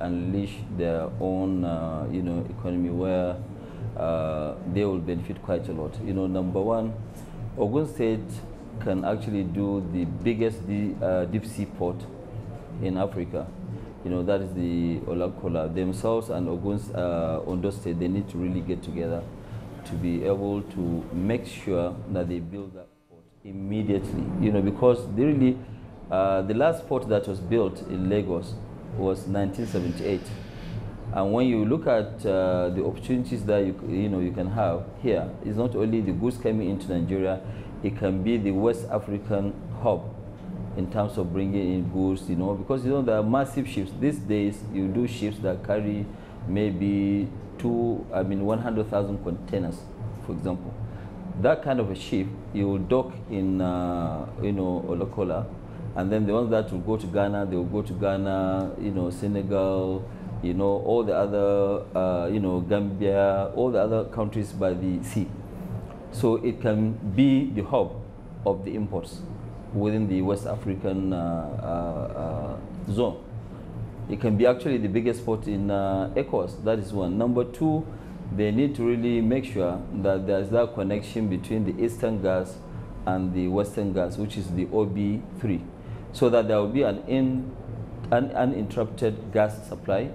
unleash their own, economy where they will benefit quite a lot. Number one, Ogun State can actually do the biggest deep sea port in Africa. That is the Olakola. Themselves and Ondo State, they need to really get together to be able to make sure that they build that port immediately. Because they really, the last port that was built in Lagos was 1978. And when you look at the opportunities that you can have here, it's not only the goods coming into Nigeria, it can be the West African hub in terms of bringing in goods, because there are massive ships. These days, you do ships that carry maybe 100,000 containers, for example. That kind of a ship, you will dock in, Olakola, and then the ones that will go to Ghana, they will go to Ghana, Senegal, all the other, Gambia, all the other countries by the sea. So it can be the hub of the imports within the West African zone. It can be actually the biggest port in ECOWAS. That is one. Number two, they need to really make sure that there's that connection between the Eastern gas and the Western gas, which is the OB3, so that there will be an uninterrupted gas supply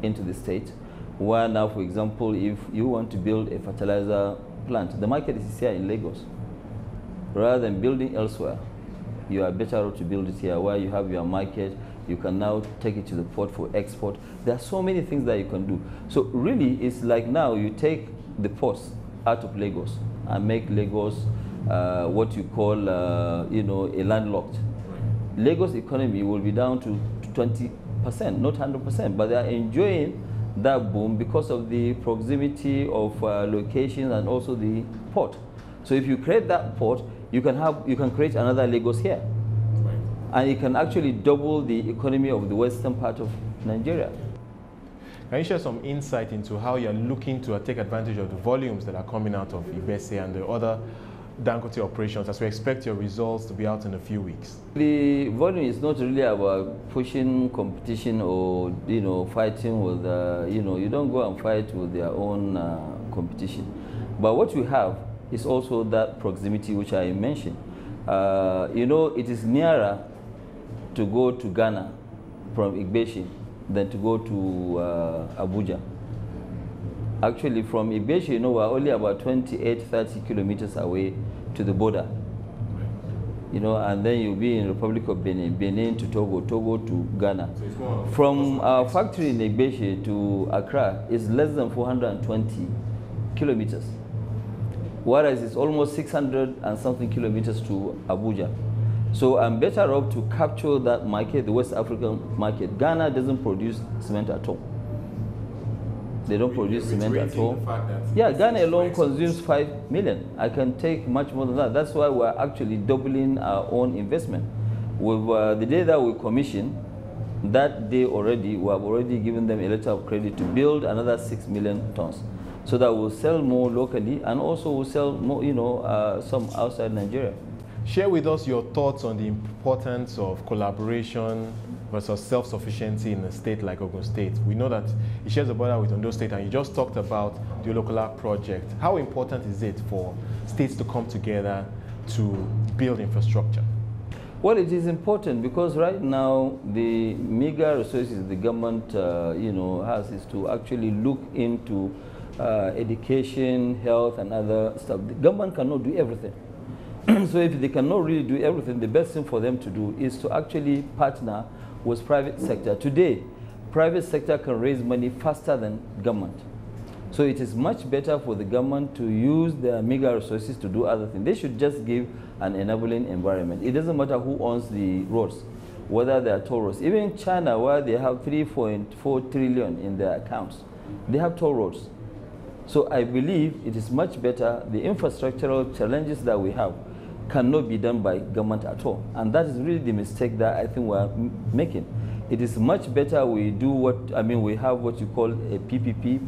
into the state. Where now, for example, if you want to build a fertilizer plant, the market is here in Lagos. Rather than building elsewhere, you are better off to build it here where you have your market. You can now take it to the port for export. There are so many things that you can do. So really, it's like now you take the ports out of Lagos and make Lagos what you call, a landlocked. Lagos economy will be down to 20%, not 100%, but they are enjoying that boom because of the proximity of locations and also the port. So if you create that port, you can create another Lagos here. Right. And it can actually double the economy of the western part of Nigeria. Can you share some insight into how you're looking to take advantage of the volumes that are coming out of Ibese and the other Dangote operations, as we expect your results to be out in a few weeks? The volume is not really about pushing competition or fighting with you don't go and fight with their own competition. But what we have is also that proximity which I mentioned. It is nearer to go to Ghana from Igbeshi than to go to Abuja. Actually, from Igbeshi, we're only about 28-30 kilometers away to the border. And then you'll be in Republic of Benin, Benin to Togo, Togo to Ghana. So from our factory in Igbeshi to Accra is less than 420 kilometers. Whereas it's almost 600 and something kilometers to Abuja. So I'm better off to capture that market, the West African market. Ghana doesn't produce cement at all. They don't produce cement at all. Yeah, Ghana alone consumes 5 million. I can take much more than that. That's why we're actually doubling our own investment. With the day that we commission, that day already, we have already given them a letter of credit to build another 6 million tons. So that we'll sell more locally and also we'll sell more, some outside Nigeria. Share with us your thoughts on the importance of collaboration versus self-sufficiency in a state like Ogun State. We know that it shares a border with Ondo State, and you just talked about the Olokola project. How important is it for states to come together to build infrastructure? Well, it is important because right now the meager resources the government has is to actually look into education, health, and other stuff. The government cannot do everything. So if they cannot really do everything, the best thing for them to do is to actually partner with private sector. Today, private sector can raise money faster than government. So it is much better for the government to use their meager resources to do other things. They should just give an enabling environment. It doesn't matter who owns the roads, whether they are toll roads. Even in China, where they have 3.4 trillion in their accounts, they have toll roads. So I believe it is much better. The infrastructural challenges that we have cannot be done by government at all. And that is really the mistake that I think we're making. It is much better we do we have what you call a PPP,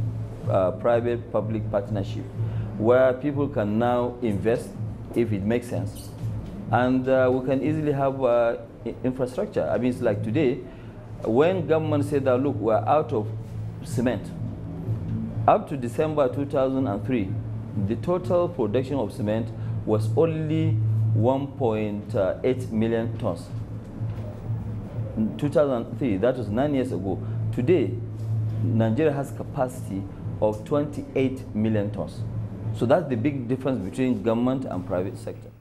private-public partnership, where people can now invest if it makes sense. And we can easily have infrastructure. It's like today, when government said that, look, we're out of cement, up to December 2003, the total production of cement was only 1.8 million tons. In 2003, that was 9 years ago. Today, Nigeria has capacity of 28 million tons. So that's the big difference between government and private sector.